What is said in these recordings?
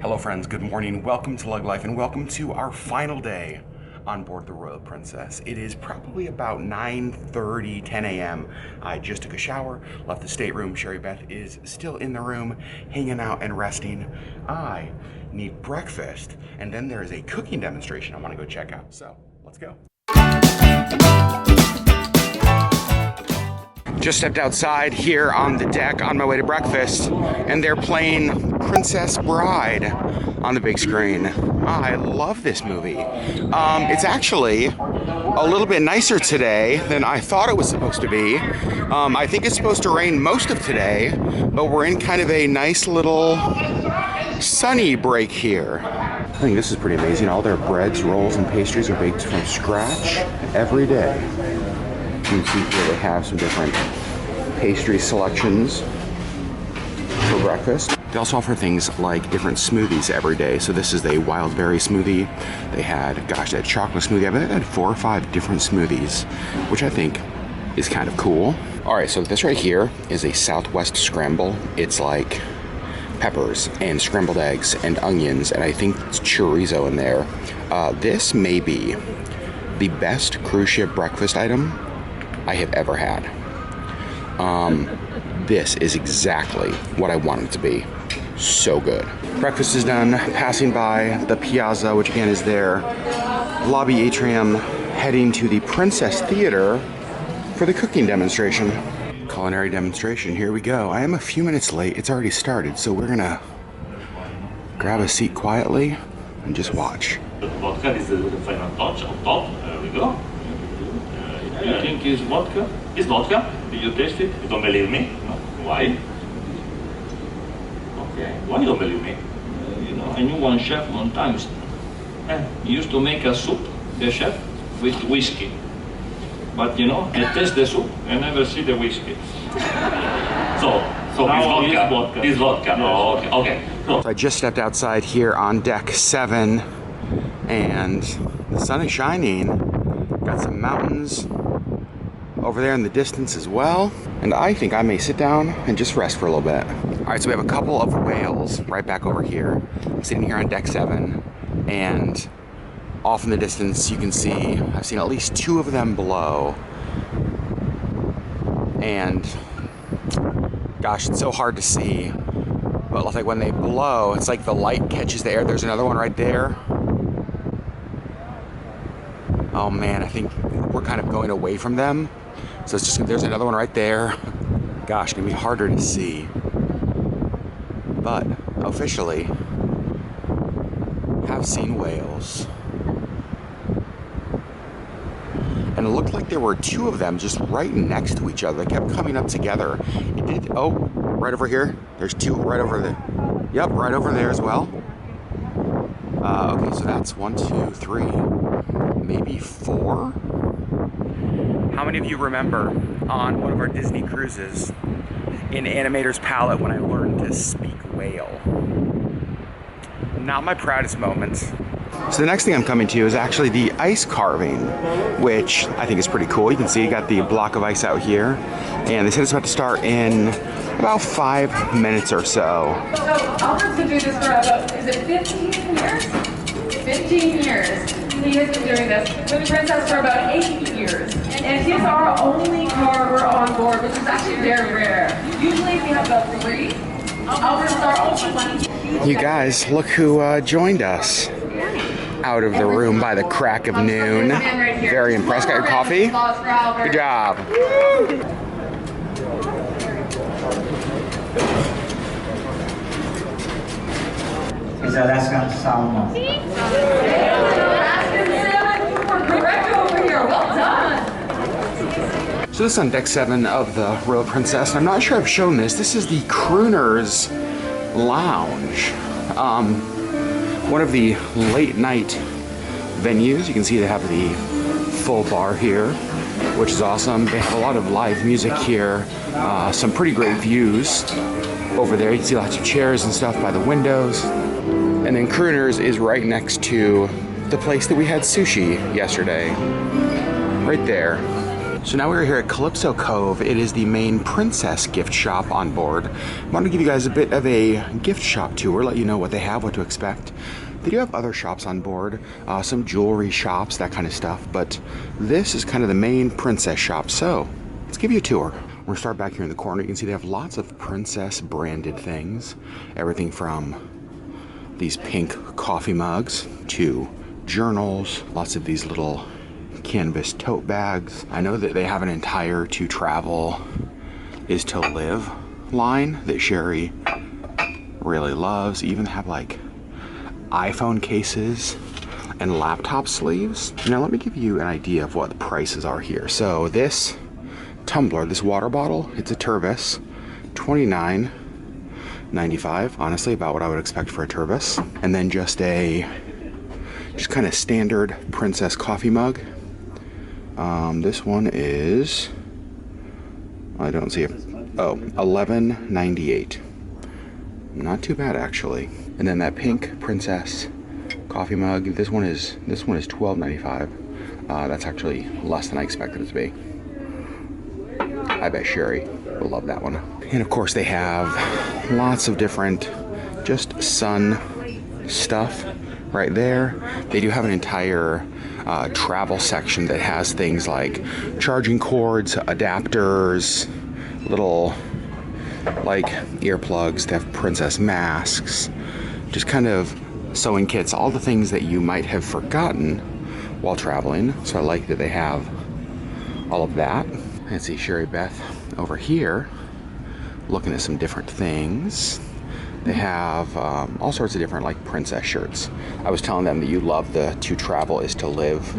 Hello friends, good morning. Welcome to LeggLife and welcome to our final day on board the Royal Princess. It is probably about 9:30, 10 a.m. I just took a shower, left the stateroom. Sherri Beth is still in the room, hanging out and resting. I need breakfast, and then there is a cooking demonstration I want to go check out. So let's go. Just stepped outside here on the deck on my way to breakfast, and they're playing Princess Bride on the big screen. I love this movie. It's actually a little bit nicer today than I thought it was supposed to be. I think it's supposed to rain most of today, but we're in kind of a nice little sunny break here. I think this is pretty amazing. All their breads, rolls, and pastries are baked from scratch every day. You can see here they have some different pastry selections for breakfast. They also offer things like different smoothies every day. So this is a wild berry smoothie. They had chocolate smoothie. I think they had 4 or 5 different smoothies, which I think is kind of cool. All right, so this right here is a Southwest scramble. It's like peppers and scrambled eggs and onions, and I think it's chorizo in there. This may be the best cruise ship breakfast item I have ever had. This is exactly what I want it to be. So good. Breakfast is done. Passing by the Piazza, which again is their lobby atrium, heading to the Princess Theater for the cooking demonstration. Culinary demonstration, here we go. I am a few minutes late. It's already started, so we're gonna grab a seat quietly and just watch. The vodka is the final touch on top. There we go. You think it's vodka? It's vodka. Did you taste it? You don't believe me? No. Why? Okay. Why you don't believe me? I knew one chef one time. He used to make a soup, the chef, with whiskey. But I taste the soup and never see the whiskey. So Now it's vodka. it's vodka. It's vodka. Yes. Oh, okay. Okay. So I just stepped outside here on deck 7, and the sun is shining. Got some mountains over there in the distance as well, and I think I may sit down and just rest for a little bit. All right, so we have a couple of whales right back over here. I'm sitting here on deck 7, and off in the distance you can see, I've seen at least 2 of them below, and gosh, it's so hard to see, but like when they blow, it's like the light catches the air. There's another one right there. Oh man, I think we're kind of going away from them. So it's just, there's another one right there. Gosh, gonna be harder to see. But officially, have seen whales. And it looked like there were 2 of them just right next to each other. They kept coming up together. It did, oh, right over here. There's 2 right over there. Yep, right over there as well. Okay, so that's 1, 2, 3, maybe 4? How many of you remember on one of our Disney cruises in Animator's Palette when I learned to speak whale? Not my proudest moments. So the next thing I'm coming to is actually the ice carving, which I think is pretty cool. You can see you got the block of ice out here, and they said it's about to start in about 5 minutes or so. So Albert's been doing this for about, is it 15 years? 15 years. He has been doing this with the Princess for about 8 years. And he's our only carver on board, which is actually very rare. Usually we have about 3. Albert's our only one. You guys, look who joined us out of the room by the crack of noon. Very impressed. Got your coffee? Good job. It's Alaskan salmon. Correct over here. Well done. So this is on deck 7 of the Royal Princess, and I'm not sure I've shown this. This is the Crooner's Lounge. One of the late night venues. You can see they have the full bar here, which is awesome. They have a lot of live music here. Some pretty great views over there. You can see lots of chairs and stuff by the windows. And then Crooner's is right next to the place that we had sushi yesterday. Right there. So now we're here at Calypso Cove. It is the main princess gift shop on board. I wanted to give you guys a bit of a gift shop tour, let you know what they have, what to expect. They do have other shops on board, some jewelry shops, that kind of stuff, but this is kind of the main princess shop, so let's give you a tour. We're gonna start back here in the corner. You can see they have lots of princess branded things. Everything from these pink coffee mugs to journals, lots of these little canvas tote bags. I know that they have an entire To Travel is to Live line that Sherri really loves. Even have like iPhone cases and laptop sleeves. Now let me give you an idea of what the prices are here. So this tumbler, this water bottle, it's a Tervis, $29.95. Honestly, about what I would expect for a Tervis. And then just kind of standard princess coffee mug. This one is, I don't see it. Oh, $11.98. Not too bad actually. And then that pink princess coffee mug. This one is $12.95. That's actually less than I expected it to be. I bet Sherri will love that one. And of course they have lots of different just sun stuff right there. They do have an entire travel section that has things like charging cords, adapters, little like earplugs. They have princess masks, just kind of sewing kits, all the things that you might have forgotten while traveling. So I like that they have all of that. And see Sherri Beth over here looking at some different things. They have all sorts of different like princess shirts. I was telling them that you love the To Travel is to Live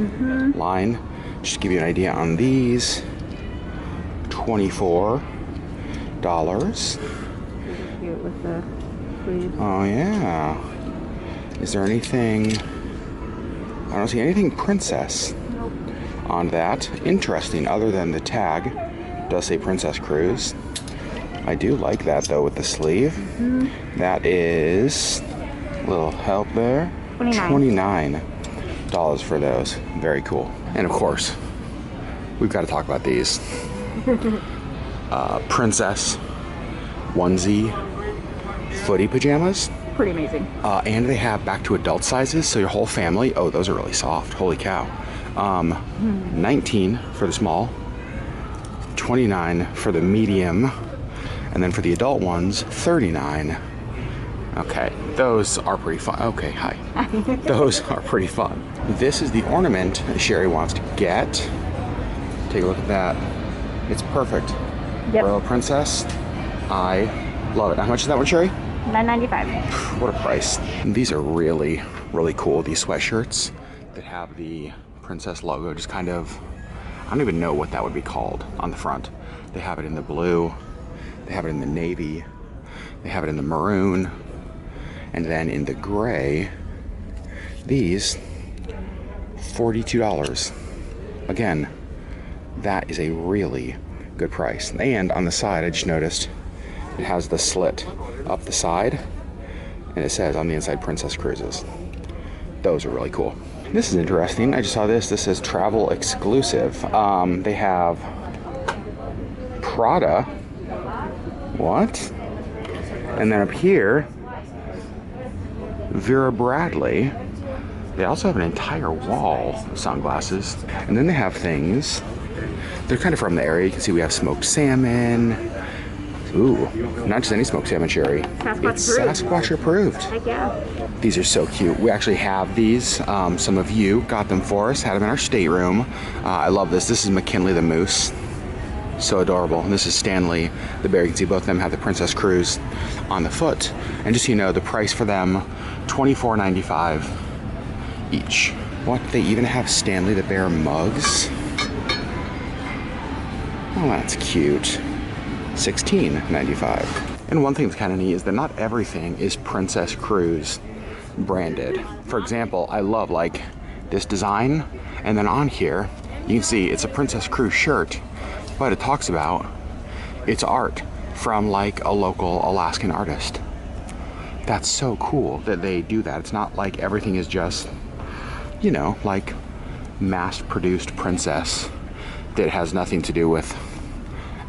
line. Just to give you an idea on these, $24. Cute with the sleeves. Oh yeah. Is there anything? I don't see anything princess on that. Interesting, other than the tag. It does say Princess Cruise. I do like that though with the sleeve. That is a little help there. $29 for those. Very cool. And of course, we've got to talk about these. Princess onesie footy pajamas. Pretty amazing. And they have back to adult sizes, so your whole family. Oh, those are really soft. Holy cow. 19 for the small, 29 for the medium, and then for the adult ones, 39. Okay, those are pretty fun. Okay, hi. Those are pretty fun. This is the ornament Sherri wants to get. Take a look at that. It's perfect. Yep. Royal Princess. I love it. How much is that one, Sherri? $9.95. What a price. These are really, really cool. These sweatshirts that have the princess logo, just kind of, I don't even know what that would be called on the front. They have it in the blue, they have it in the navy, they have it in the maroon, and then in the gray. These, $42. Again, that is a really good price. And on the side, I just noticed it has the slit up the side, and it says on the inside Princess Cruises. Those are really cool. This is interesting. I just saw this. This says travel exclusive. They have Prada. What? And then up here, Vera Bradley. They also have an entire wall of sunglasses. And then they have things. They're kind of from the area. You can see we have smoked salmon. Ooh, not just any smoked salmon, Sherri. It's Sasquatch approved. Heck yeah. These are so cute. We actually have these. Some of you got them for us, had them in our stateroom. I love this. This is McKinley the moose. So adorable. And this is Stanley the bear. You can see both of them have the Princess Cruise on the foot. And just so you know, the price for them, $24.95 each. What? They even have Stanley the bear mugs? Oh, that's cute. $16.95. And one thing that's kind of neat is that not everything is Princess Cruise branded. For example, I love like this design, and then on here you can see it's a Princess Cruise shirt, but it talks about it's art from like a local Alaskan artist. That's so cool that they do that. It's not like everything is just, you know, like mass-produced princess that has nothing to do with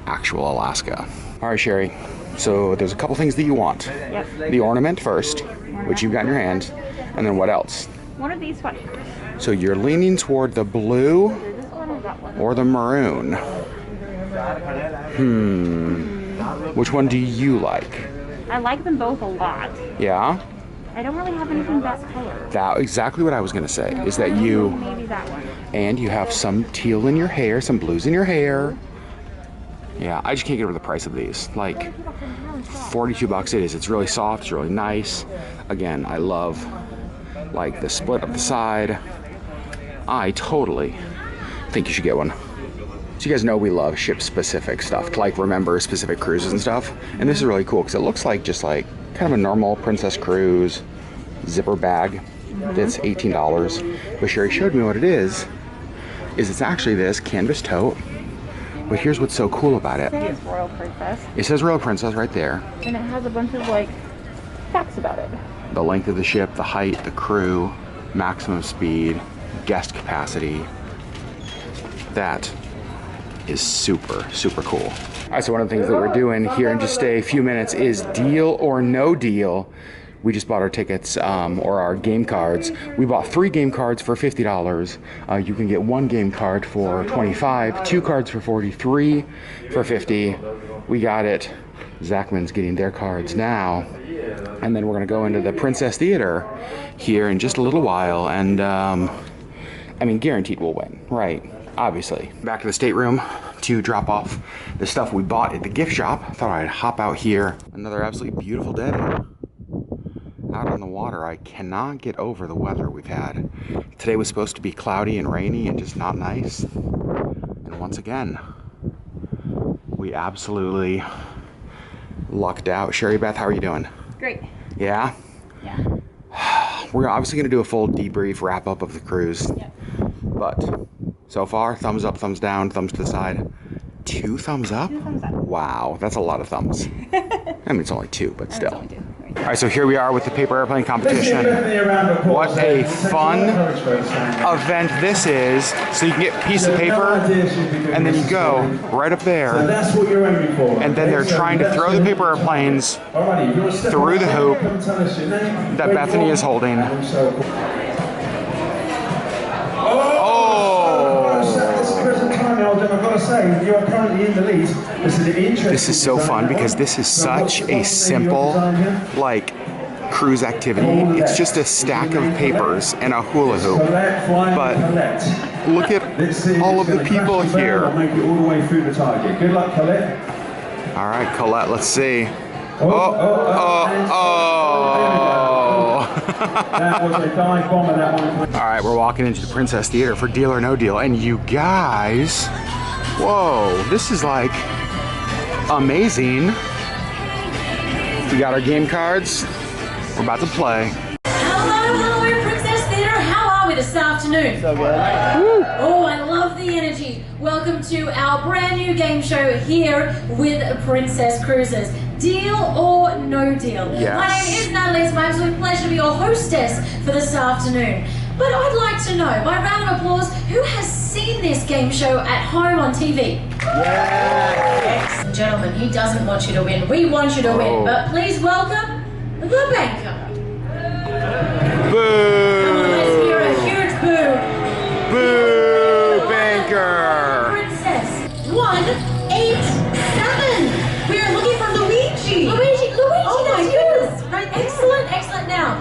actual Alaska. All right, Sherri. So there's a couple things that you want. Yep. The ornament first, which you've got in your hand, and then what else? One of these sweatshirts. So you're leaning toward the blue This one or that one? or the maroon. Which one do you like? I like them both a lot. Yeah? I don't really have anything that color. That exactly what I was gonna say, is that you, Maybe that one. and you have some teal in your hair, some blues in your hair. Yeah, I just can't get over the price of these. Like, 42 bucks it is. It's really soft, it's really nice. Again, I love like the split up the side. I totally think you should get one. So you guys know we love ship-specific stuff to like remember specific cruises and stuff. And this is really cool because it looks like just like kind of a normal Princess Cruise zipper bag that's $18. But Sherri showed me what it is it's actually this canvas tote. But here's what's so cool about it. It says Royal Princess. It says Royal Princess right there. And it has a bunch of like facts about it. The length of the ship, the height, the crew, maximum speed, guest capacity. That is super, super cool. All right, so one of the things that we're doing here in just a few minutes is deal or no deal. We just bought our tickets or our game cards. We bought 3 game cards for $50. You can get 1 game card for $25, 2 cards for $40, 3 for $50. We got it. Zachman's getting their cards now. And then we're gonna go into the Princess Theater here in just a little while. And I mean, guaranteed we'll win, right? Obviously. Back to the stateroom to drop off the stuff we bought at the gift shop. I thought I'd hop out here. Another absolutely beautiful day out on the water. I cannot get over the weather we've had. Today was supposed to be cloudy and rainy and just not nice. And once again, we absolutely lucked out. Sherri Beth, how are you doing? Great. Yeah? Yeah. We're obviously going to do a full debrief wrap up of the cruise. Yep. But so far, thumbs up, thumbs down, thumbs to the side. 2 thumbs up? 2 thumbs up. Wow, that's a lot of thumbs. I mean, it's only 2, but still. Only 2. All right, so here we are with the paper airplane competition. What a fun event this is. So you can get a piece of paper, and then you go right up there, and then they're trying to throw the paper airplanes through the hoop that Bethany is holding. This is so fun because this is such a simple, like, cruise activity. It's just a stack of papers and a hula hoop. But look at all of the people here. All right, Colette, let's see. Oh. All right, we're walking into the Princess Theater for Deal or No Deal, and you guys, whoa, this is like amazing. We got our game cards. We're about to play. Hello, Princess Theater. How are we this afternoon? So good. Oh, I love the energy. Welcome to our brand new game show here with Princess Cruises. Deal or no deal? Yes. My name is Natalie. It's my absolute pleasure to be your hostess for this afternoon. But I'd like to know, by round of applause, who has seen this game show at home on TV? Yes. Gentlemen, he doesn't want you to win. We want you to win. But please welcome the banker. Boo! Come on, let's hear a huge boo. Boo, banker! Princess 187. We are looking for Luigi. Luigi, oh my goodness. Right, excellent. Now,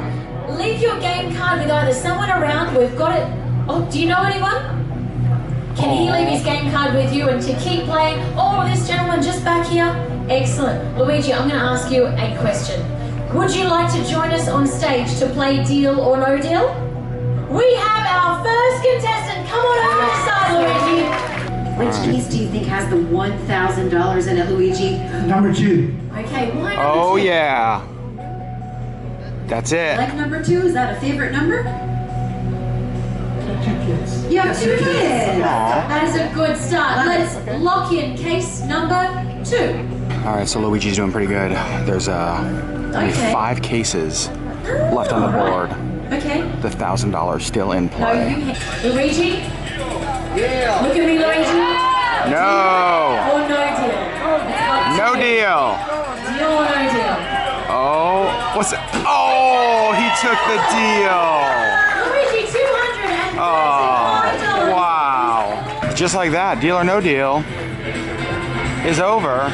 leave your game card with either someone around. We've got it. Oh, do you know anyone? Can he leave his game card with you and to keep playing? Oh, this gentleman just back here. Excellent. Luigi, I'm going to ask you a question. Would you like to join us on stage to play Deal or No Deal? We have our first contestant. Come on over this side, Luigi. Which piece do you think has the $1,000 in it, Luigi? Number 2. Okay, why number 2? Oh yeah. That's it. Like number 2, is that a favorite number? 2 kids. You have 2 kids. That is a good start. Let's lock in case number 2. All right, so Luigi's doing pretty good. There's only 5 cases left on the board. Okay. The $1,000 still in No, play. Luigi? Yeah. Look at me, Luigi. No. Or no deal? No deal. Deal or no deal? Oh, what's it? Oh, he took the deal. Luigi, $235. Oh, wow. Just like that, deal or no deal is over.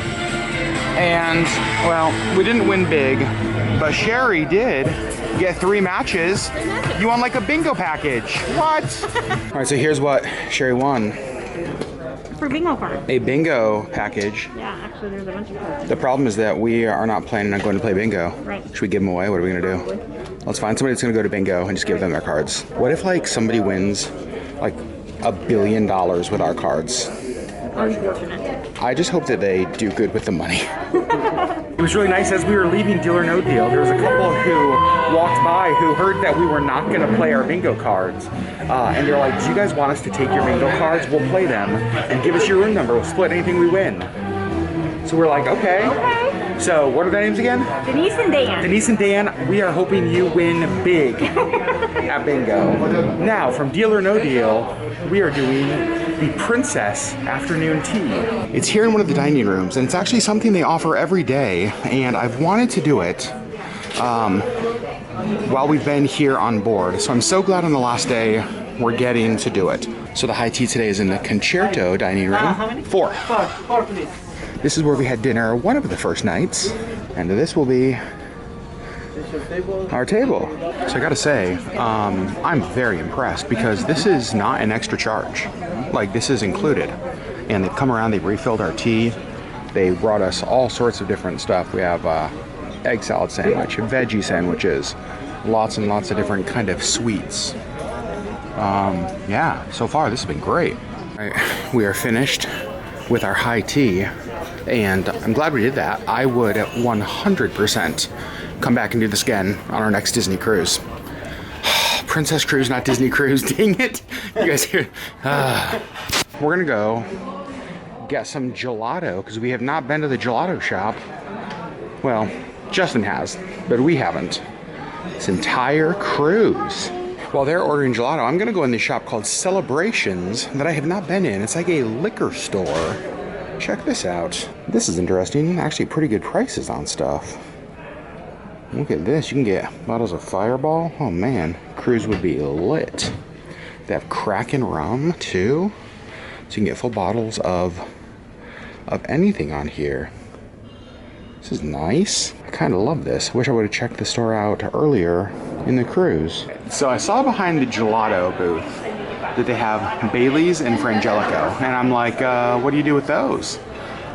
And, well, we didn't win big, but Sherri did get 3 matches. You won like a bingo package. What? All right, so here's what Sherri won. For bingo card. A bingo package. Yeah, actually there's a bunch of cards. The problem is that we are not planning on going to play bingo. Right. Should we give them away? What are we gonna do? Let's find somebody that's gonna go to bingo and just give them their cards. What if like somebody wins like $1 billion with our cards? Unfortunate. I just hope that they do good with the money. It was really nice as we were leaving Deal or No Deal. There was a couple who walked by who heard that we were not going to play our bingo cards. And they're like, do you guys want us to take your bingo cards? We'll play them and give us your room number. We'll split anything we win. So we're like, okay. So what are their names again? Denise and Dan. Denise and Dan, we are hoping you win big at bingo. Now, from Deal or No Deal, we are doing the Princess Afternoon Tea. It's here in one of the dining rooms, and it's actually something they offer every day, and I've wanted to do it while we've been here on board. So I'm so glad on the last day we're getting to do it. So the high tea today is in the Concerto dining room. How many? 4. 4, please. This is where we had dinner one of the first nights, and this will be our table. So I gotta say, I'm very impressed because this is not an extra charge. Like, this is included. And they've come around, they've refilled our tea. They brought us all sorts of different stuff. We have egg salad sandwich, veggie sandwiches, lots and lots of different kind of sweets. Yeah, so far this has been great. All right, we are finished with our high tea, and I'm glad we did that. I would 100% come back and do this again on our next Disney cruise. Princess Cruise, not Disney Cruise. Dang it. You guys hear? We're gonna go get some gelato because we have not been to the gelato shop. Well, Justin has, but we haven't. This entire cruise. While they're ordering gelato, I'm gonna go in this shop called Celebrations that I have not been in. It's like a liquor store. Check this out. This is interesting. Actually, pretty good prices on stuff. Look at this. You can get bottles of Fireball. Oh man, cruise would be lit. They have Kraken rum too, so you can get full bottles of anything on here. This is nice. I kind of love this. Wish I would have checked the store out earlier in the cruise. So I saw behind the gelato booth that they have Bailey's and Frangelico, and I'm like, what do you do with those?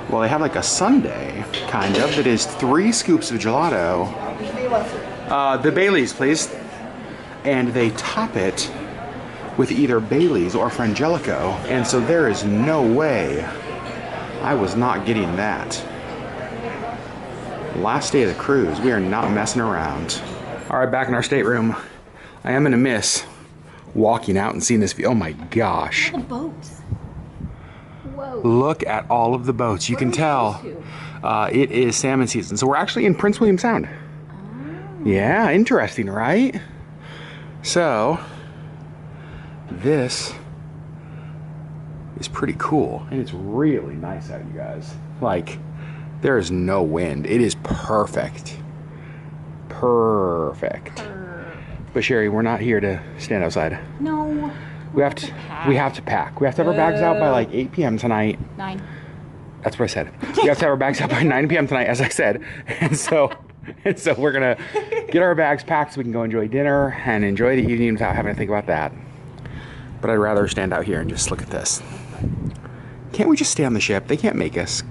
Well, they have like a sundae, kind of, that is 3 scoops of gelato. The Bailey's, please. And they top it with either Bailey's or Frangelico. And so there is no way I was not getting that. Last day of the cruise, we are not messing around. All right, back in our stateroom. I am gonna miss walking out and seeing this view. Oh my gosh. All the boats. Whoa. Look at all of the boats. You can tell it is salmon season. So we're actually in Prince William Sound. Yeah, interesting, right? So, this is pretty cool. And it's really nice out, you guys. Like, there is no wind. It is perfect. Perfect. But Sherri, we're not here to stand outside. No. We have to pack. We have to have our bags out by like 8 p.m. tonight. 9. That's what I said. We have to have our bags out by 9 p.m. tonight, as I said. And so we're gonna get our bags packed so we can go enjoy dinner and enjoy the evening without having to think about that. But I'd rather stand out here and just look at this. Can't we just stay on the ship? They can't make us.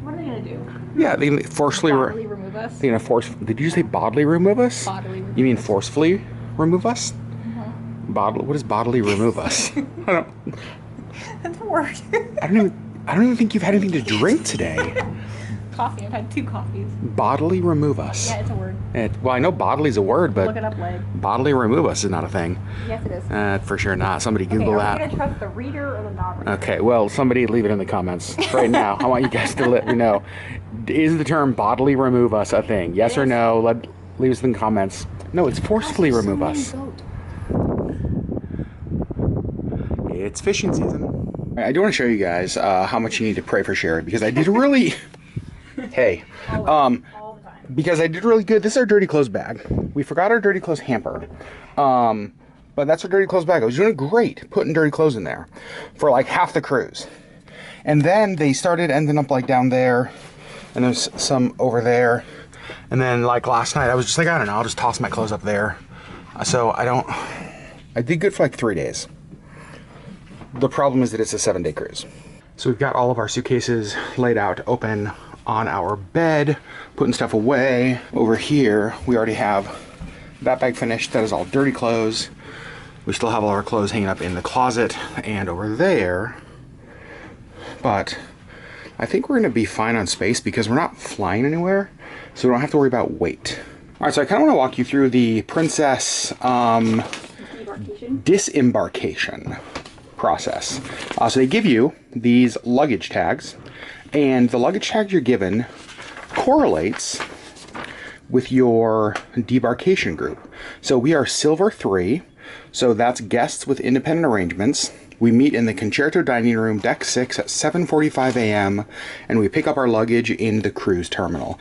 What are they gonna do? Yeah, they can forcefully remove us? They're gonna did you say bodily remove us? Bodily remove You mean forcefully remove us? What does bodily remove us? I don't. That's a word. I don't even think you've had anything to drink today. Coffee. I've had 2 coffees. Bodily remove us. Yeah, it's a word. Well, I know bodily is a word, but Look it up, Legg. bodily remove us is not a thing. Yes, it is. For sure not. Somebody Google Are we that. gonna trust the reader or the non-reader? Okay, well, somebody leave it in the comments right now. I want you guys to let me know. Is the term bodily remove us a thing? Yes or no? Leave us in the comments. No, it's forcefully remove us. It's fishing season. I do want to show you guys how much you need to pray for Sherri, because I did really... Hey. Because I did really good. This is our dirty clothes bag. We forgot our dirty clothes hamper. But that's our dirty clothes bag. I was doing great putting dirty clothes in there for like half the cruise. And then they started ending up like down there. And there's some over there. And then like last night, I was just like, I don't know, I'll just toss my clothes up there. So I did good for like 3 days. The problem is that it's a 7-day cruise. So we've got all of our suitcases laid out open on our bed, putting stuff away. Over here, we already have that bag finished. That is all dirty clothes. We still have all our clothes hanging up in the closet and over there. But I think we're gonna be fine on space because we're not flying anywhere, so we don't have to worry about weight. All right, so I kind of want to walk you through the Princess disembarkation process. So they give you these luggage tags, and the luggage tag you're given correlates with your debarkation group. So we are Silver 3, so that's guests with independent arrangements. We meet in the Concerto Dining Room, Deck 6 at 7:45 a.m. and we pick up our luggage in the cruise terminal.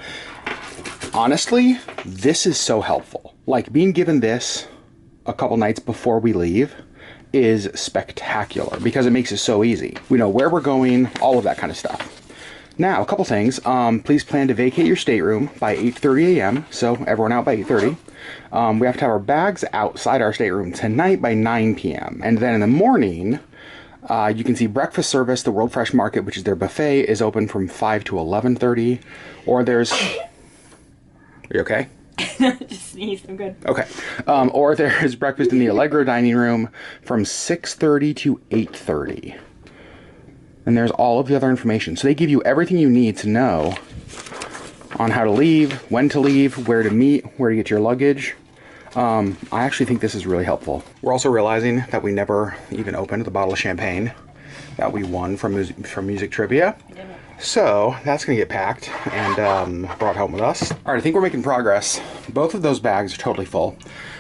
Honestly, this is so helpful. Like, being given this a couple nights before we leave is spectacular because it makes it so easy. We know where we're going, all of that kind of stuff. Now, a couple things. Please plan to vacate your stateroom by 8:30 a.m. So everyone out by 8:30. We have to have our bags outside our stateroom tonight by 9 p.m. And then in the morning, you can see breakfast service, the World Fresh Market, which is their buffet, is open from 5 to 11:30. Or there's... Are you okay? Just sneezed. I'm good. Okay. Or there's breakfast in the Allegro dining room from 6:30 to 8:30. And there's all of the other information. So they give you everything you need to know on how to leave, when to leave, where to meet, where to get your luggage. I actually think this is really helpful. We're also realizing that we never even opened the bottle of champagne that we won from music trivia. So that's gonna get packed and brought home with us. All right, I think we're making progress. Both of those bags are totally full.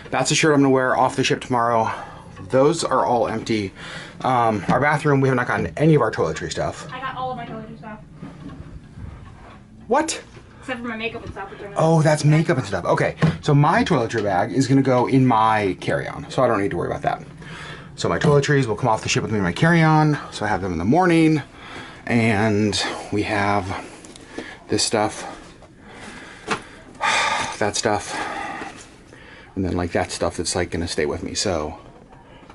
That's a shirt I'm gonna wear off the ship tomorrow. Those are all empty. Our bathroom, we have not gotten any of our toiletry stuff. I got all of my toiletry stuff. What? Except for my makeup and stuff. Oh, that's makeup and stuff. Okay, so my toiletry bag is gonna go in my carry-on, so I don't need to worry about that. So my toiletries will come off the ship with me in my carry-on, so I have them in the morning. And we have this stuff, that stuff, and then like that stuff that's like gonna stay with me. So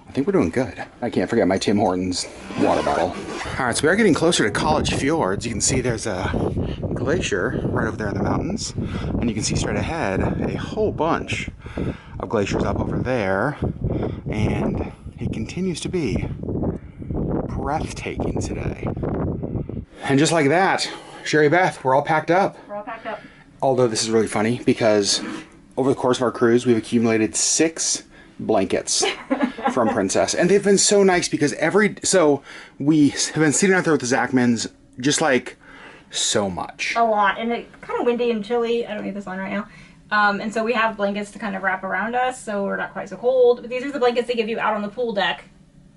I think we're doing good. I can't forget my Tim Hortons water bottle. All right, so we are getting closer to College Fjords. You can see there's a glacier right over there in the mountains, and you can see straight ahead a whole bunch of glaciers up over there, and it continues to be breathtaking today. And just like that, Sherri Beth, we're all packed up. We're all packed up. Although this is really funny because over the course of our cruise, we've accumulated 6 blankets from Princess. And they've been so nice because so we have been sitting out there with the Zachmans just like so much. A lot. And it's kind of windy and chilly. I don't need this on right now. And so we have blankets to kind of wrap around us so we're not quite so cold. But these are the blankets they give you out on the pool deck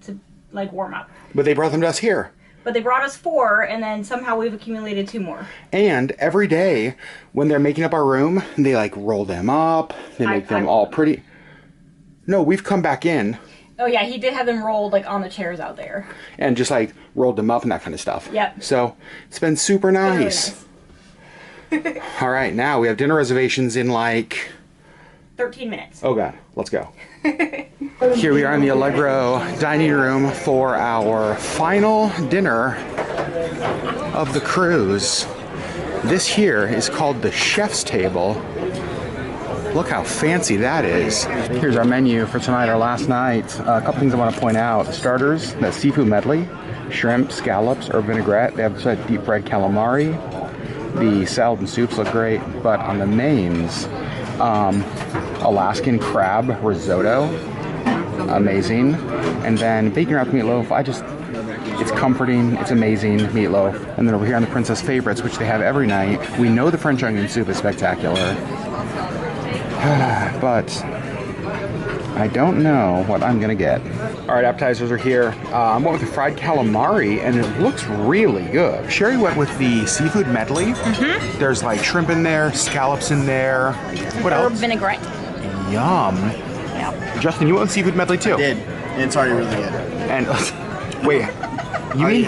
to like warm up. But they brought them to us here. But they brought us 4, and then somehow we've accumulated 2 more. And every day, when they're making up our room, they like roll them up. They make them all pretty. No, we've come back in. Oh yeah, he did have them rolled like on the chairs out there. And just like rolled them up and that kind of stuff. Yep. So it's been super nice. Really nice. All right, now we have dinner reservations in like 13 minutes. Oh God, let's go. Here we are in the Allegro dining room for our final dinner of the cruise. This here is called the chef's table. Look how fancy that is. Here's our menu for tonight, our last night. A couple things I want to point out. Starters, that seafood medley, shrimp, scallops, or vinaigrette. They have deep fried calamari. The salad and soups look great, but on the mains, Alaskan crab risotto, amazing. And then bacon wrapped meatloaf, it's comforting, it's amazing meatloaf. And then over here on the Princess Favorites, which they have every night, we know the French onion soup is spectacular. But I don't know what I'm gonna get. All right, appetizers are here. I went with the fried calamari, and it looks really good. Sherri went with the seafood medley. There's like shrimp in there, scallops in there. What Herb else? vinaigrette. Yum. Yeah. Justin, you went with seafood medley too? I did. And it's already really good. And wait, you mean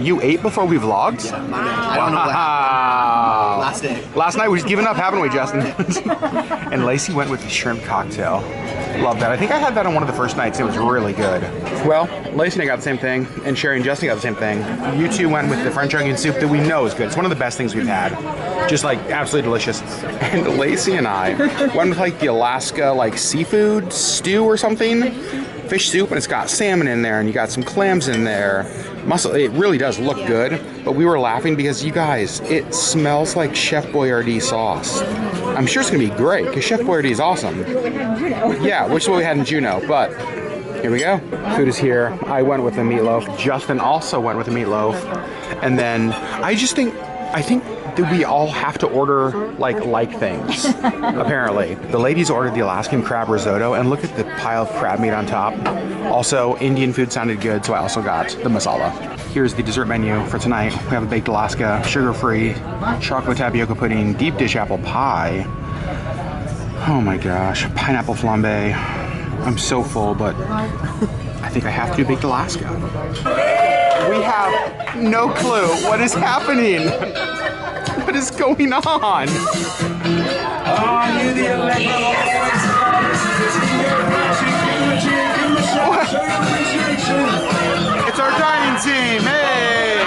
you ate before we vlogged? Yeah, I don't know what happened. Last day. Last night we've given up, haven't we, Justin? And Lacey went with the shrimp cocktail. Love that. I think I had that on one of the first nights. It was really good. Well, Lacey and I got the same thing, and Sherri and Justin got the same thing. You two went with the French onion soup that we know is good. It's one of the best things we've had. Just like absolutely delicious. And Lacey and I went with like the Alaska like seafood stew or something. Fish soup, and it's got salmon in there, and you got some clams in there. Mussel. It really does look good, but we were laughing because you guys, it smells like Chef Boyardee sauce. I'm sure it's gonna be great because Chef Boyardee is awesome. Yeah, which is what we had in Juneau, but here we go. Food is here. I went with the meatloaf. Justin also went with the meatloaf, and then I think that we all have to order like things. Apparently, the ladies ordered the Alaskan crab risotto, and look at the pile of crab meat on top. Also, Indian food sounded good, so I also got the masala. Here's the dessert menu for tonight. We have a baked Alaska, sugar-free, chocolate tapioca pudding, deep dish apple pie. Oh my gosh, pineapple flambe. I'm so full, but I think I have to do baked Alaska. We have no clue what is happening. What is going on? It's our dining team, hey!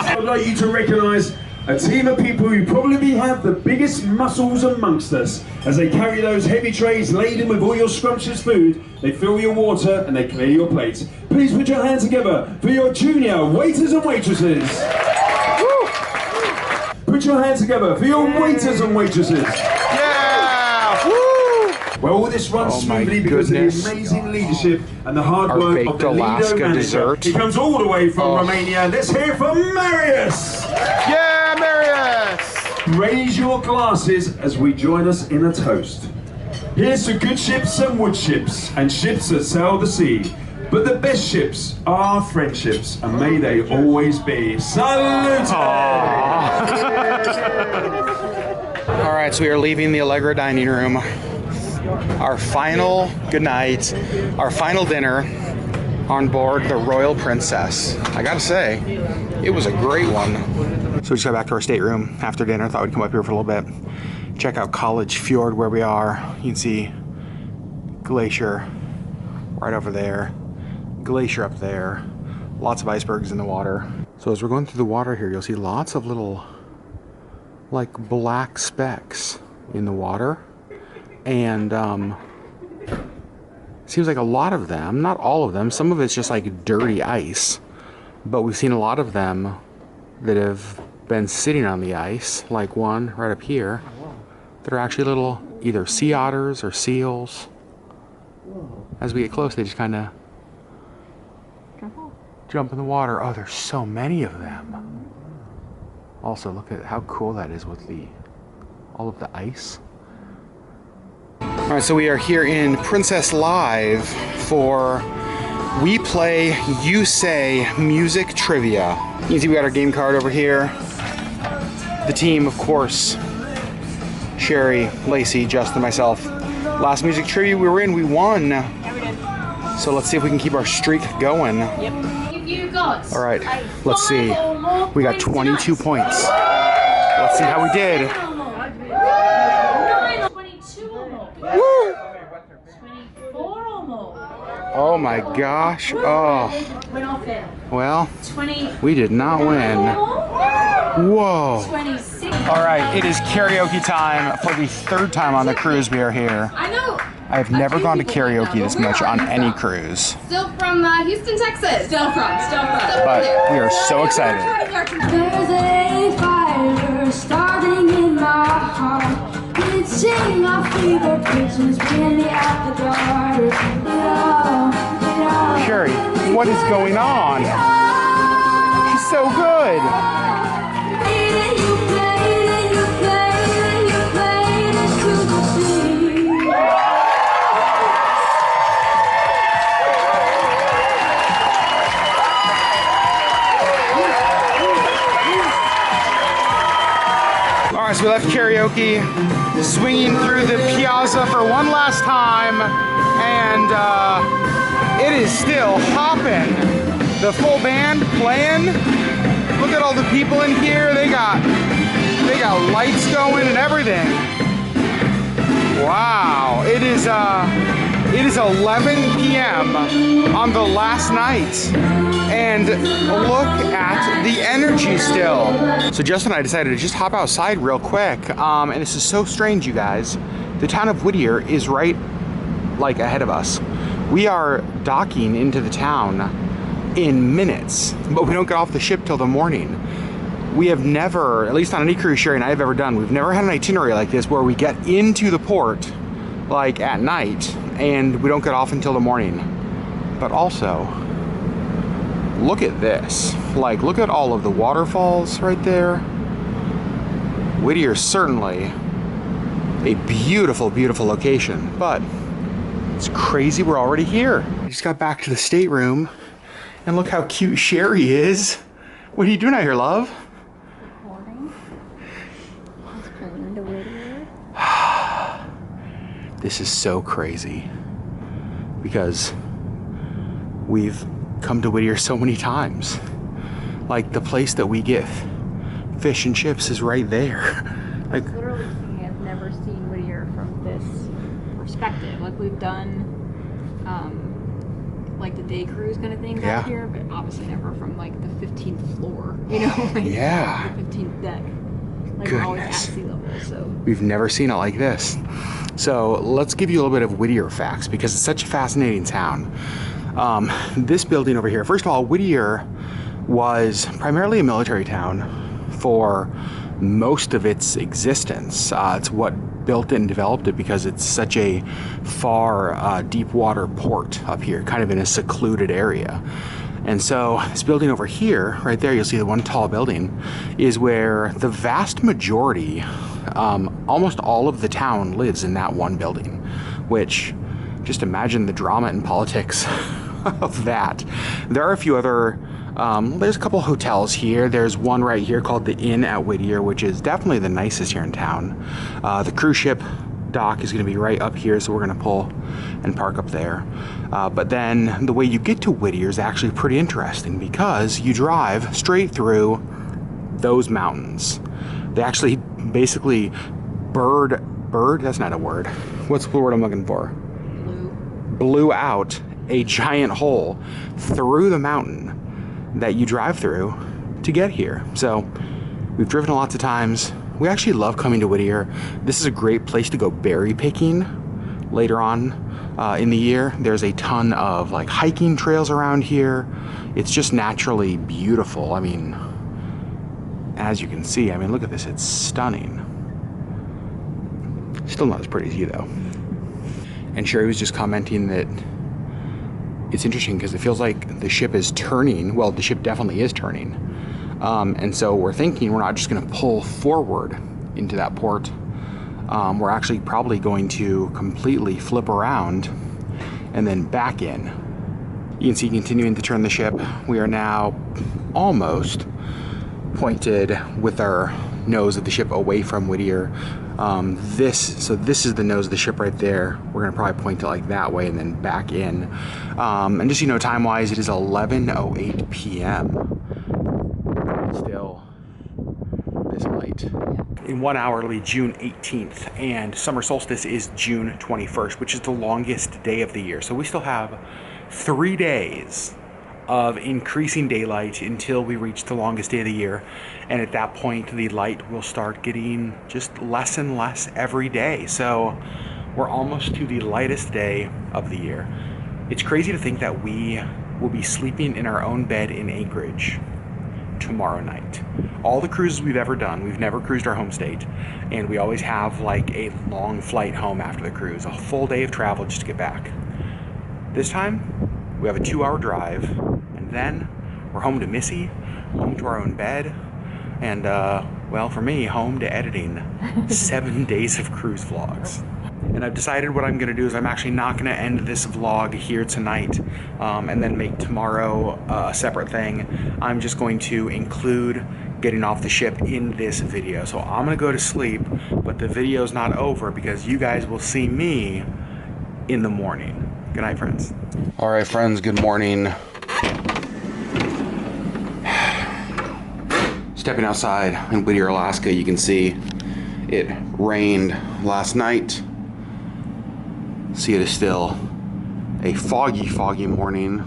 I'd like you to recognize a team of people who probably have the biggest muscles amongst us. As they carry those heavy trays laden with all your scrumptious food, they fill your water and they clear your plates. Please put your hands together for your junior waiters and waitresses. Woo. Put your hands together for your waiters and waitresses. Yeah! Woo! Well, all this runs smoothly because of the amazing leadership and the hard work of the Alaska Lido manager. dessert. He comes all the way from Romania. Let's hear it for Marius! Yeah, Marius! Raise your glasses as we join us in a toast. Here's to good ships and wood ships, and ships that sail the sea. But the best ships are friendships, and may they always be. Salute! All right, so we are leaving the Allegra dining room. Our final good night, our final dinner on board the Royal Princess. I gotta say, it was a great one. So we just got back to our stateroom after dinner. Thought we'd come up here for a little bit, check out College Fjord where we are. You can see Glacier right over there, Glacier up there, lots of icebergs in the water. So as we're going through the water here, you'll see lots of little like black specks in the water, and seems like a lot of them, not all of them, some of it's just like dirty ice, but we've seen a lot of them that have been sitting on the ice, like one right up here, that are actually little either sea otters or seals. As we get close, they just kind of jump in the water. Oh, there's so many of them. Also, look at how cool that is with all of the ice. All right, so we are here in Princess Live for We Play, You Say music trivia. You can see we got our game card over here. The team, of course, Sherri, Lacey, Justin, myself. Last music trivia we were in, we won. Yeah, we did. So let's see if we can keep our streak going. Yep. You got All right, let's see. We got 22 points. Let's see how we did. 22 or more. Woo! 24 or more. Oh my gosh. Oh. We're not fair. Well, 20. we did not win. Whoa. 26. All right, it is karaoke time for the third time on the cruise we are here. I know. I've never gone to karaoke this much on any cruise, Still from Houston, Texas. Still from. but we are so excited. There's a fire starting in my heart. could see my favorite pictures really out the door. Sherri, what is going on? She's so good. Alright, so we left karaoke, swinging through the piazza for one last time, and it is still hopping. The full band playing. Look at all the people in here. They got lights going and everything. Wow, it is 11 p.m. on the last night, and look at the energy still. So Justin and I decided to just hop outside real quick, and this is so strange, you guys. The town of Whittier is right like ahead of us. We are docking into the town in minutes, but we don't get off the ship till the morning. We have never, at least on any cruise Sherri and I have ever done, we've never had an itinerary like this where we get into the port like at night and we don't get off until the morning. But also, look at this. Like, look at all of the waterfalls right there. Whittier's certainly a beautiful, beautiful location, but it's crazy we're already here. I just got back to the stateroom and look how cute Sherri is. What are you doing out here, love? This is so crazy because we've come to Whittier so many times. Like, the place that we get fish and chips is right there. Like, literally speaking, I've never seen Whittier from this perspective. Like, we've done like the day cruise kind of thing down here, but obviously never from like the 15th floor, you know, like the 15th deck. Like, we're always at sea level, so we've never seen it like this. So let's give you a little bit of Whittier facts because it's such a fascinating town. This building over here, first of all, Whittier was primarily a military town for most of its existence. It's what built it and developed it because it's such a far deep water port up here, kind of in a secluded area. And so this building over here, right there, you'll see the one tall building, is where the vast majority, almost all of the town lives in that one building, which, just imagine the drama and politics of that. There are a few other, there's a couple hotels here. There's one right here called the Inn at Whittier, which is definitely the nicest here in town. The cruise ship dock is going to be right up here, so we're going to pull and park up there. But then the way you get to Whittier is actually pretty interesting because you drive straight through those mountains. They actually basically that's not a word. What's the word I'm looking for? Blew out a giant hole through the mountain that you drive through to get here. So we've driven lots of times. We actually love coming to Whittier. This is a great place to go berry picking later on in the year. There's a ton of like hiking trails around here. It's just naturally beautiful. I mean, as you can see, I mean, look at this, it's stunning. Still not as pretty as you though. And Sherri was just commenting that it's interesting because it feels like the ship is turning. Well, the ship definitely is turning. And so we're thinking we're not just going to pull forward into that port. We're actually probably going to completely flip around and then back in. You can see continuing to turn the ship. We are now almost pointed with our nose of the ship away from Whittier. So this is the nose of the ship right there. We're gonna probably point it like that way and then back in. And just, you know, time-wise, it is 11:08 p.m. Still this light. In 1 hour, it'll be June 18th, and summer solstice is June 21st, which is the longest day of the year. So we still have 3 days of increasing daylight until we reach the longest day of the year. And at that point, the light will start getting just less and less every day. So we're almost to the lightest day of the year. It's crazy to think that we will be sleeping in our own bed in Anchorage tomorrow night. All the cruises we've ever done, we've never cruised our home state, and we always have like a long flight home after the cruise, a full day of travel just to get back. This time, we have a 2-hour drive, and then we're home to Missy, home to our own bed, and well, for me, home to editing 7 days of cruise vlogs. And I've decided what I'm gonna do is I'm actually not gonna end this vlog here tonight and then make tomorrow a separate thing. I'm just going to include getting off the ship in this video. So I'm gonna go to sleep, but the video's not over because you guys will see me in the morning. Good night, friends. All right, friends, good morning. Stepping outside in Whittier, Alaska, you can see it rained last night. See, it is still a foggy morning.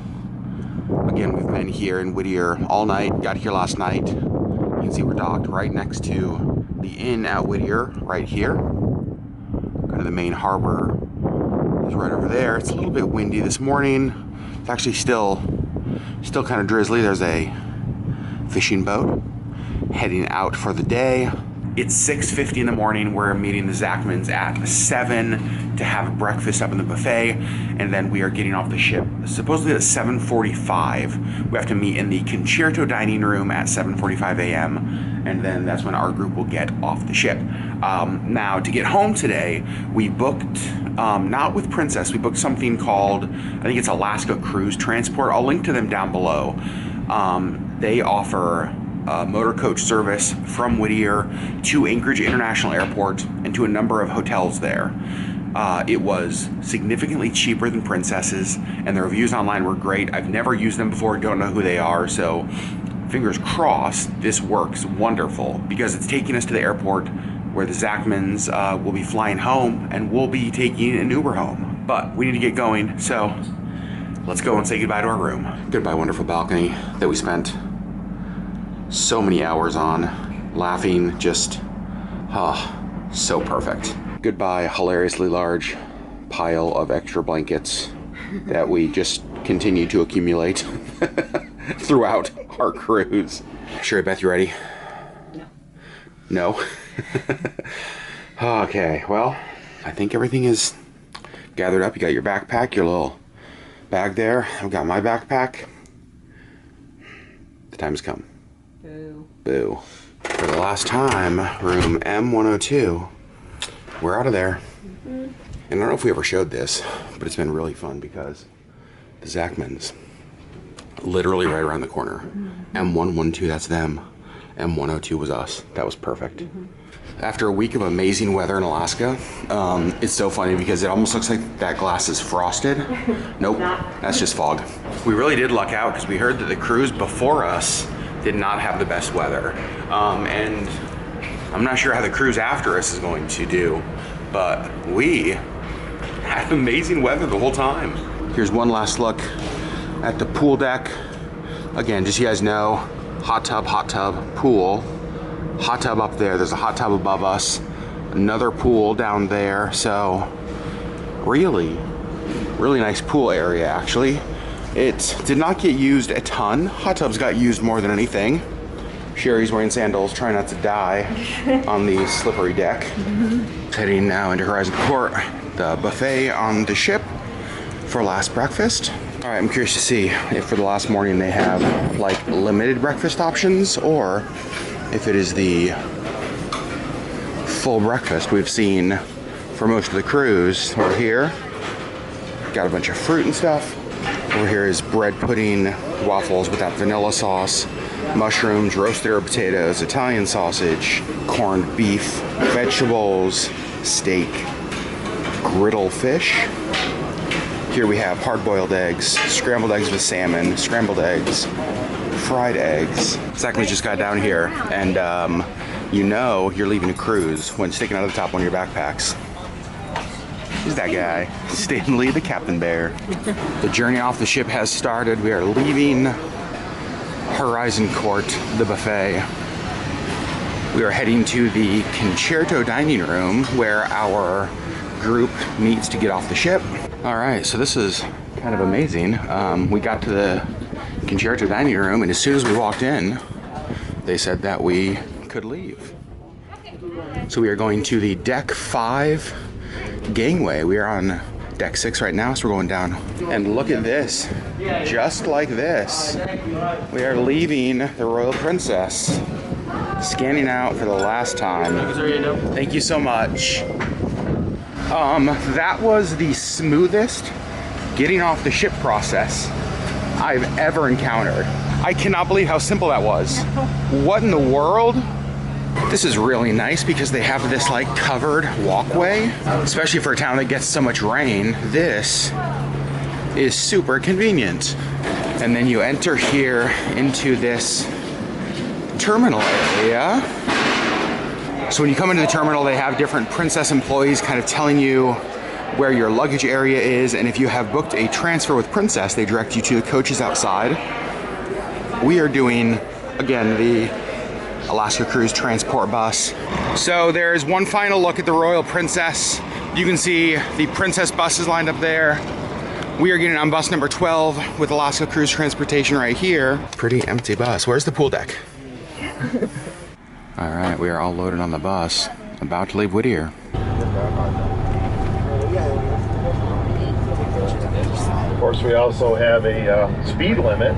Again, we've been here in Whittier all night, got here last night. You can see we're docked right next to the inn at Whittier, right here. Kind of the main harbor is right over there. It's a little bit windy this morning. It's actually still kind of drizzly. There's a fishing boat heading out for the day. It's 6:50 in the morning. We're meeting the Zachmans at 7 to have breakfast up in the buffet, and then we are getting off the ship supposedly at 7:45. We have to meet in the Concerto dining room at 7:45 a.m., and then that's when our group will get off the ship. Now, to get home today, we booked, not with Princess, we booked something called, I think it's Alaska Cruise Transport. I'll link to them down below. They offer motor coach service from Whittier to Anchorage International Airport and to a number of hotels there. It was significantly cheaper than Princess's, and the reviews online were great. I've never used them before, don't know who they are, so fingers crossed this works wonderful, because it's taking us to the airport where the Zachmans will be flying home, and we'll be taking an Uber home. But we need to get going, so let's go and say goodbye to our room. Goodbye, wonderful balcony that we spent so many hours on, laughing, just, so perfect. Goodbye, hilariously large pile of extra blankets that we just continue to accumulate throughout our cruise. Sherri, Beth, you ready? No. No? Okay, well, I think everything is gathered up. You got your backpack, your little bag there. I've got my backpack. The time has come. Boo. Boo. For the last time, room M102. We're out of there. And I don't know if we ever showed this, but it's been really fun because the Zachmans, literally right around the corner. M112, that's them. M102 was us. That was perfect. After a week of amazing weather in Alaska, it's so funny because it almost looks like that glass is frosted. Nope, that's just fog. We really did luck out because we heard that the cruise before us did not have the best weather. And I'm not sure how the cruise after us is going to do, but we had amazing weather the whole time. Here's one last look at the pool deck. Again, just so you guys know, hot tub, pool. Hot tub up there, there's a hot tub above us, another pool down there, so really nice pool area actually. It did not get used a ton. Hot tubs got used more than anything. Sherri's wearing sandals, trying not to die on the slippery deck. Heading now into Horizon Court, the buffet on the ship for last breakfast. All right, I'm curious to see if for the last morning they have like limited breakfast options or if it is the full breakfast we've seen for most of the cruise. Over here, got a bunch of fruit and stuff. Over here is bread pudding, waffles with that vanilla sauce, mushrooms, roasted herb potatoes, Italian sausage, corned beef, vegetables, steak, griddle fish. Here we have hard-boiled eggs, scrambled eggs with salmon, scrambled eggs, fried eggs. Exactly, just got down here, and you know you're leaving a cruise when sticking out of the top one of your backpacks. Who's that guy? Stanley, the captain bear. The journey off the ship has started. We are leaving Horizon Court, the buffet. We are heading to the Concerto dining room where our group meets to get off the ship. All right, so this is kind of amazing. We got to the Concerto dining room, and as soon as we walked in, they said that we could leave. So we are going to the deck 5 gangway. We are on deck 6 right now, so we're going down. And look at this, just like this. We are leaving the Royal Princess. Scanning out for the last time. Thank you so much. That was the smoothest getting off the ship process I've ever encountered. I cannot believe how simple that was. What in the world? This is really nice because they have this like covered walkway, especially for a town that gets so much rain. This is super convenient. And then you enter here into this terminal area. So when you come into the terminal, they have different Princess employees kind of telling you where your luggage area is, and if you have booked a transfer with Princess, they direct you to the coaches outside. We are doing, again, the Alaska Cruise transport bus. So there's one final look at the Royal Princess. You can see the Princess buses lined up there. We are getting on bus number 12 with Alaska Cruise Transportation right here. Pretty empty bus. Where's the pool deck? All right, we are all loaded on the bus, about to leave Whittier. Of course, we also have a speed limit.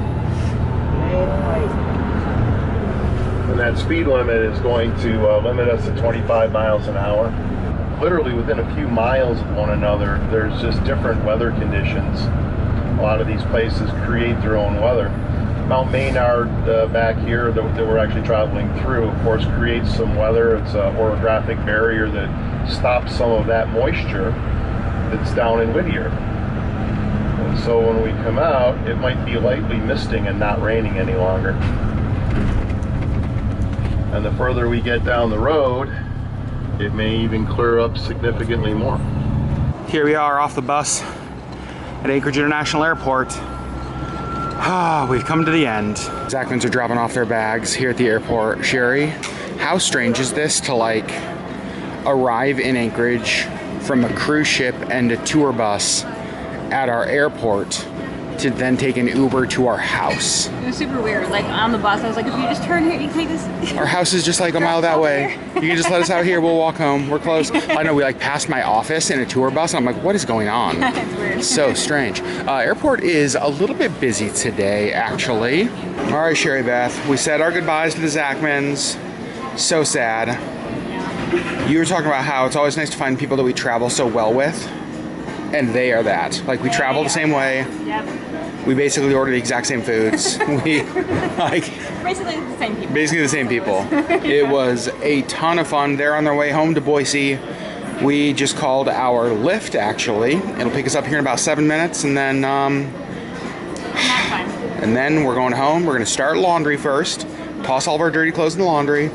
And that speed limit is going to limit us to 25 miles an hour. Literally within a few miles of one another, there's just different weather conditions. A lot of these places create their own weather. Mount Maynard back here that we're actually traveling through, of course, creates some weather. It's an orographic barrier that stops some of that moisture that's down in Whittier. And so when we come out, it might be lightly misting and not raining any longer. And the further we get down the road, it may even clear up significantly more. Here we are off the bus at Anchorage International Airport. We've come to the end. Zachmans are dropping off their bags here at the airport. Sherri, how strange is this to like arrive in Anchorage from a cruise ship and a tour bus at our airport to then take an Uber to our house? It was super weird. Like on the bus, I was like, if you just turn here, you can take this. Our house is just like a mile that way. You can just let us out here. We'll walk home. We're close. I know we like passed my office in a tour bus. And I'm like, what is going on? It's weird. So strange. Airport is a little bit busy today, actually. All right, Sherri Beth. We said our goodbyes to the Zachmans. So sad. You were talking about how it's always nice to find people that we travel so well with. And they are that. Like we travel the same way. Yep. We basically order the exact same foods. We like basically the same people. Basically the same people. It was a ton of fun. They're on their way home to Boise. We just called our Lyft, actually. It'll pick us up here in about 7 minutes, and then we're going home. We're gonna start laundry first, toss all of our dirty clothes in the laundry,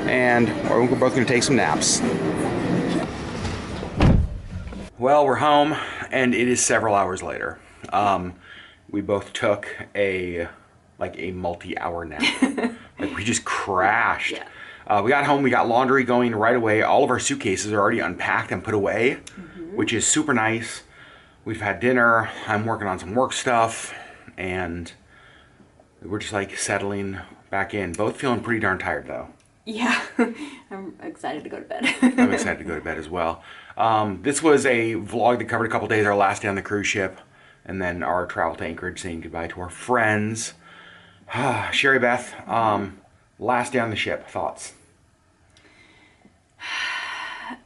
and we're both gonna take some naps. Well, we're home, and it is several hours later. We both took a multi-hour nap. Like we just crashed. Yeah. We got home, we got laundry going right away. All of our suitcases are already unpacked and put away, which is super nice. We've had dinner. I'm working on some work stuff, and we're just like settling back in. Both feeling pretty darn tired though. Yeah, I'm excited to go to bed. I'm excited to go to bed as well. This was a vlog that covered a couple days, our last day on the cruise ship, and then our travel to Anchorage, saying goodbye to our friends. Sherri Beth, last day on the ship, thoughts?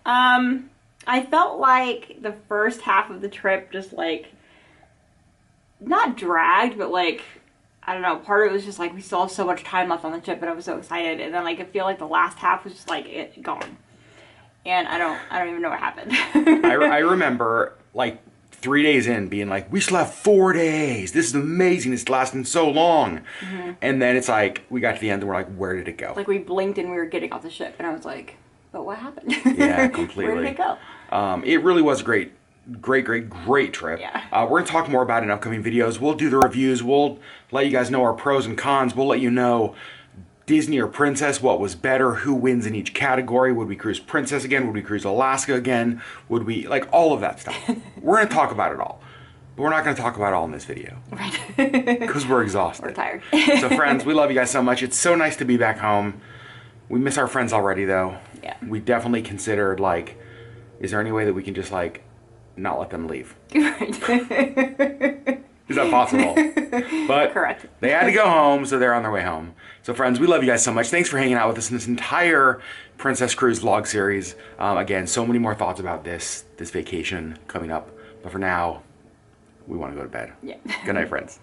I felt like the first half of the trip just like, not dragged, but like, I don't know, part of it was just like we still have so much time left on the trip and I was so excited, and then like I feel like the last half was just like gone. And I don't even know what happened. I remember like 3 days in being like, we still have 4 days. This is amazing. It's lasting so long. And then it's like, we got to the end and we're like, where did it go? Like we blinked and we were getting off the ship and I was like, but what happened? Yeah, completely. Where did it go? It really was a great trip. Yeah. We're gonna talk more about it in upcoming videos. We'll do the reviews. We'll let you guys know our pros and cons. We'll let you know Disney or Princess, what was better, who wins in each category. Would we cruise Princess again? Would we cruise Alaska again? Would we, like all of that stuff. We're gonna talk about it all. But we're not going to talk about it all in this video. Right. Because we're exhausted. We're tired. So friends, we love you guys so much. It's so nice to be back home. We miss our friends already though. Yeah. We definitely considered like, is there any way that we can just like not let them leave? Right. Is that possible? But correct. They had to go home, so they're on their way home. So friends, we love you guys so much. Thanks for hanging out with us in this entire Princess Cruise vlog series. Again, so many more thoughts about this vacation coming up. But for now, we want to go to bed. Yeah. Good night, friends.